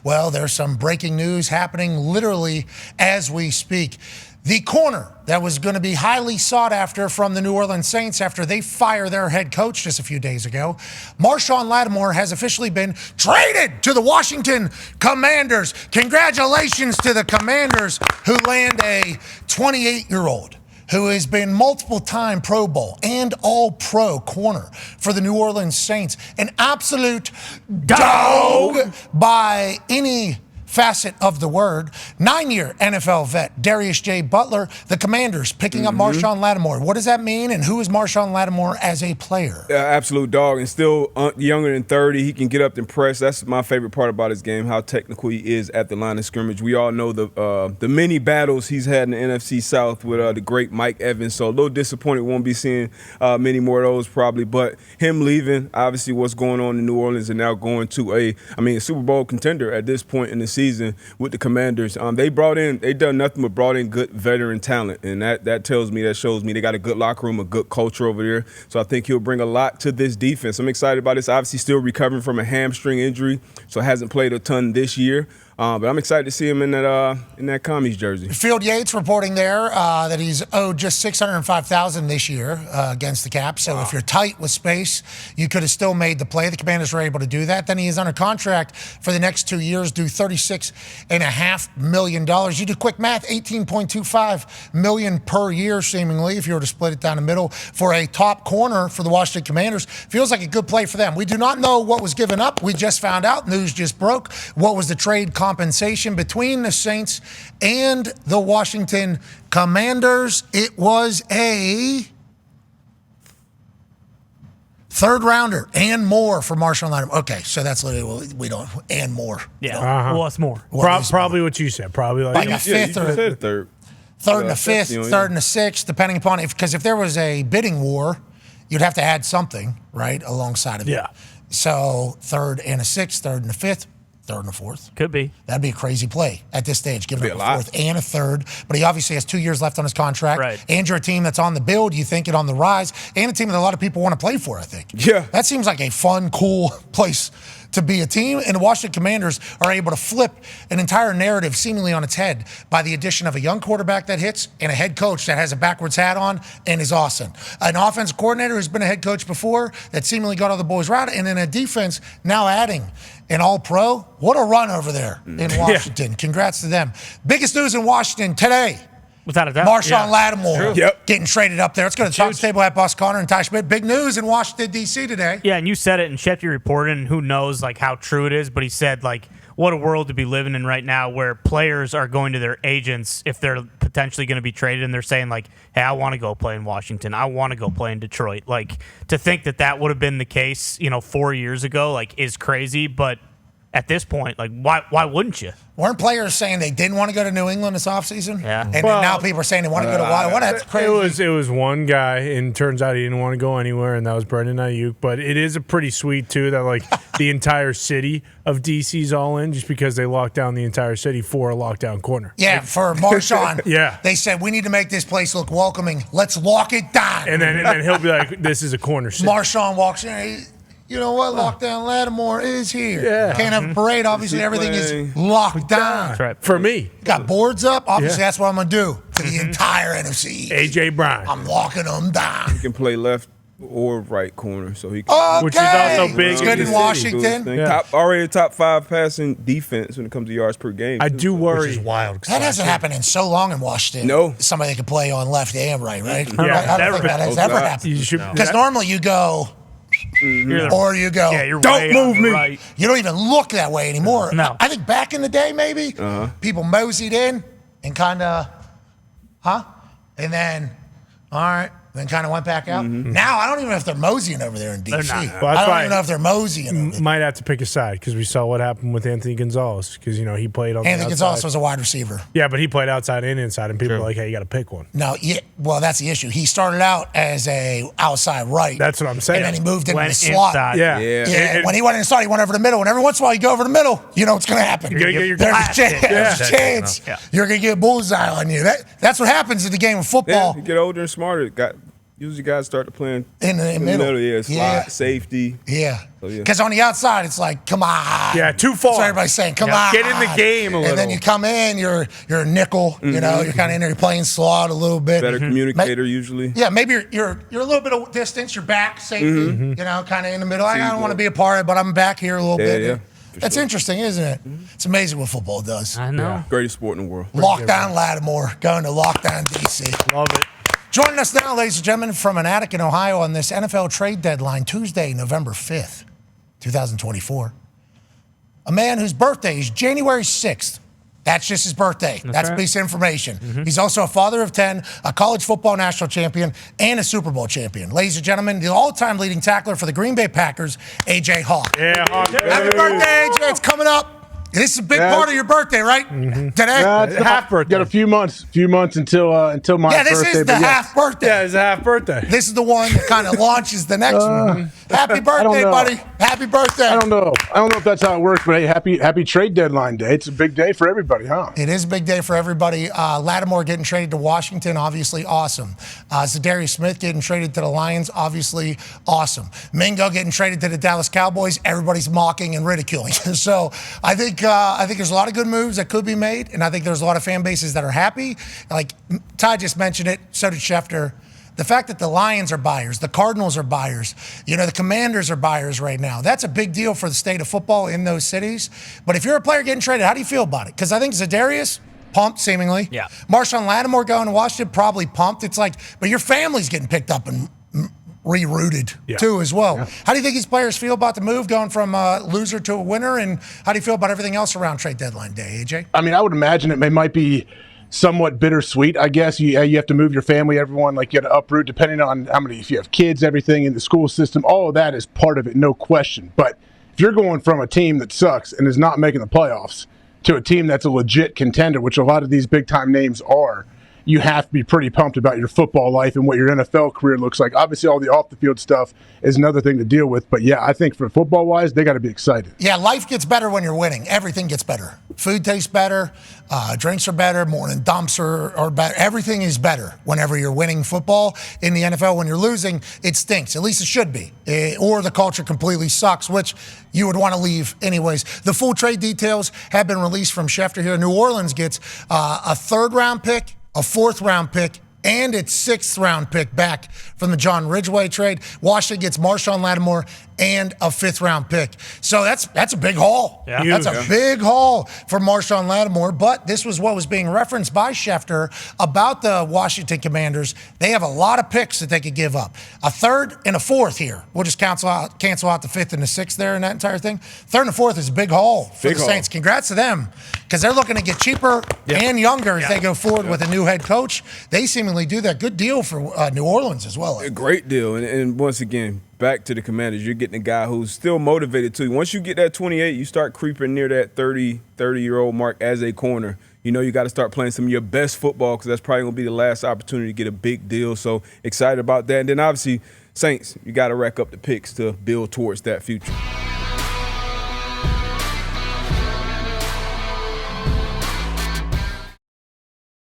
Well, there's some breaking news happening literally as we speak. The corner that was going to be highly sought after from the New Orleans Saints after they fired their head coach just a few days ago, Marshon Latimore has officially been traded to the Washington Commanders. Congratulations to the Commanders who land a 28-year-old who has been multiple-time Pro Bowl and All-Pro corner for the New Orleans Saints. An absolute dog by any facet of the word. 9-year NFL vet Darius J. Butler, the Commanders picking up Marshon Latimore. What does that mean, and who is Marshon Latimore as a player? Absolute dog, and still younger than 30. He can get up and press. That's my favorite part about his game, how technical he is at the line of scrimmage. We all know the many battles he's had in the NFC South with the great Mike Evans, so a little disappointed won't be seeing many more of those probably. But him leaving, obviously what's going on in New Orleans and now going to a Super Bowl contender at this point in the season with the Commanders. They done nothing but brought in good veteran talent, and that shows me they got a good locker room, a good culture over there. So I think he'll bring a lot to this defense. I'm excited about this. Obviously still recovering from a hamstring injury, so hasn't played a ton this year. But I'm excited to see him in that Commies jersey. Field Yates reporting there that he's owed just $605,000 this year against the cap. So if you're tight with space, you could have still made the play. The Commanders were able to do that. Then he is under contract for the next 2 years, due $36.5 million. You do quick math, $18.25 million per year, seemingly, if you were to split it down the middle for a top corner for the Washington Commanders. Feels like a good play for them. We do not know what was given up. We just found out. News just broke. What was the trade compensation between the Saints and the Washington Commanders? It was a third rounder and more for Marshon Latimore. Okay, so that's literally we don't and more. Yeah, what's more? Probably what you said. Probably like a fifth or a third. Third and a fifth, third and a sixth, depending upon because if there was a bidding war, you'd have to add something right alongside of it. Yeah. So third and a sixth, third and a fifth. Third and a fourth. Could be. That'd be a crazy play at this stage, giving up a fourth and a third. But he obviously has 2 years left on his contract. Right. And you're a team that's on the build, you think it on the rise, and a team that a lot of people want to play for, I think. Yeah. That seems like a fun, cool place to be a team. And the Washington Commanders are able to flip an entire narrative seemingly on its head by the addition of a young quarterback that hits and a head coach that has a backwards hat on and is awesome. An offensive coordinator who's been a head coach before that seemingly got all the boys right, and then a defense now adding an all-pro. What a run over there in Washington. Yeah. Congrats to them. Biggest news in Washington today. Without a doubt. Marshon Latimore getting traded up there. Let's go to the top Huge. table at Boss Connor and Ty Schmidt. Big news in Washington, D.C. today. Yeah, and you said it, and Shefty reported, and who knows like how true it is, but he said like what a world to be living in right now where players are going to their agents if they're potentially going to be traded, and they're saying like, hey, I want to go play in Washington. I want to go play in Detroit. Like, to think that would have been the case, 4 years ago, like, is crazy, but at this point, like, why wouldn't you? Weren't players saying they didn't want to go to New England this offseason? Yeah. And now people are saying they want to go to Washington. That's crazy. It was one guy, and turns out he didn't want to go anywhere, and that was Brendan Ayuk. But it is a pretty sweet, too, that, like, the entire city of D.C.'s all in just because they locked down the entire city for a lockdown corner. Yeah, for Marshon. Yeah. They said, we need to make this place look welcoming. Let's lock it down. And then he'll be like, this is a corner city. Marshon walks in. You know what? Lockdown Latimore is here. Yeah. Can't have a parade. Obviously, everything is locked down. That's right. For me. Got boards up. Obviously, that's what I'm going to do to the entire NFC. A.J. Brown. I'm locking them down. He can play left or right corner, so he can. Okay. Which is also big. It's good in Washington. Already a top 5 passing defense when it comes to yards per game. I do worry. Which is wild. That hasn't happened in so long in Washington. No. Somebody that can play on left and right? Yeah, I don't think that has ever happened. Because normally you go... or you go, don't move me. Right. You don't even look that way anymore. No. I think back in the day, maybe, people moseyed in and kind of, and then, all right, then kind of went back out. Now, I don't even know if they're moseying over there in D.C. They're not. Well, I don't even know if they're moseying. Might have to pick a side because we saw what happened with Anthony Gonzalez because, he played on the outside. Anthony Gonzalez was a wide receiver. Yeah, but he played outside and inside, and people were like, hey, you got to pick one. No, well, that's the issue. He started out as a outside right. That's what I'm saying. And then he moved into the slot. Inside. Yeah. When he went inside, he went over the middle. And every once in a while, you go over the middle, you know what's going to happen. You're gonna get your There's a chance. Yeah. You're going to get a bullseye on you. That's what happens in the game of football. You get older and smarter. Usually guys start to playing in the middle. Yeah, slot, safety. Yeah. So, yeah. Because on the outside, it's like, come on. Yeah, too far. So everybody's saying, come on. Get in the game a little. And then you come in, you're a nickel. You know, you're kind of in there, you're playing slot a little bit. Better communicator usually. Yeah, maybe you're a little bit of distance. You're back, safety. You know, kind of in the middle. I don't want to be a part of it, but I'm back here a little bit. Yeah. That's interesting, isn't it? It's amazing what football does. I know. Greatest sport in the world. Lockdown Latimore, going to Lockdown DC. Love it. Joining us now, ladies and gentlemen, from an attic in Ohio on this NFL trade deadline, Tuesday, November 5th, 2024. A man whose birthday is January 6th. That's just his birthday. That's a piece of information. He's also a father of 10, a college football national champion, and a Super Bowl champion. Ladies and gentlemen, the all-time leading tackler for the Green Bay Packers, A.J. Hawk. Yeah, Hawk. Happy birthday, A.J. It's coming up. This is a big part of your birthday, right? Today? It's half birthday. Got a few months until my birthday. Yeah, this is the half birthday. Yeah, it's a half birthday. This is the one that kind of launches the next one. Happy birthday, buddy. Happy birthday. I don't know if that's how it works, but hey, happy trade deadline day. It's a big day for everybody, huh? It is a big day for everybody. Latimore getting traded to Washington, obviously awesome. Zadarius Smith getting traded to the Lions, obviously awesome. Mingo getting traded to the Dallas Cowboys, everybody's mocking and ridiculing. So I think there's a lot of good moves that could be made, and I think there's a lot of fan bases that are happy. Like Ty just mentioned it, so did Schefter. The fact that the Lions are buyers, the Cardinals are buyers, the Commanders are buyers right now. That's a big deal for the state of football in those cities. But if you're a player getting traded, how do you feel about it? Because I think Zadarius, pumped seemingly. Yeah. Marshawn Latimore going to Washington, probably pumped. It's like, but your family's getting picked up and rerouted too as well. Yeah. How do you think these players feel about the move going from a loser to a winner? And how do you feel about everything else around trade deadline day, AJ? I mean, I would imagine it might be somewhat bittersweet, I guess. You have to move your family, everyone, like you got to uproot depending on how many, if you have kids, everything in the school system, all of that is part of it, no question. But if you're going from a team that sucks and is not making the playoffs to a team that's a legit contender, which a lot of these big time names are, you have to be pretty pumped about your football life and what your NFL career looks like. Obviously, all the off-the-field stuff is another thing to deal with. But, yeah, I think for football-wise, they got to be excited. Yeah, life gets better when you're winning. Everything gets better. Food tastes better. Drinks are better. Morning dumps are better. Everything is better whenever you're winning football. In the NFL, when you're losing, it stinks. At least it should be. Or the culture completely sucks, which you would want to leave anyways. The full trade details have been released from Schefter here. New Orleans gets a third-round pick, a fourth-round pick, and its sixth-round pick back from the John Ridgeway trade. Washington gets Marshawn Latimore and a fifth-round pick. So that's a big haul. Yeah. That's a big haul for Marshawn Latimore. But this was what was being referenced by Schefter about the Washington Commanders. They have a lot of picks that they could give up. A third and a fourth here. We'll just cancel out the fifth and the sixth there in that entire thing. Third and a fourth is a big haul for the Saints. Congrats to them, because they're looking to get cheaper and younger as they go forward with a new head coach. They seemingly do that. Good deal for New Orleans as well. A great deal. And once again, back to the Commanders, you're getting a guy who's still motivated too. Once you get that 28, you start creeping near that 30-year-old mark as a corner. You got to start playing some of your best football, because that's probably going to be the last opportunity to get a big deal. So excited about that. And then obviously, Saints, you got to rack up the picks to build towards that future.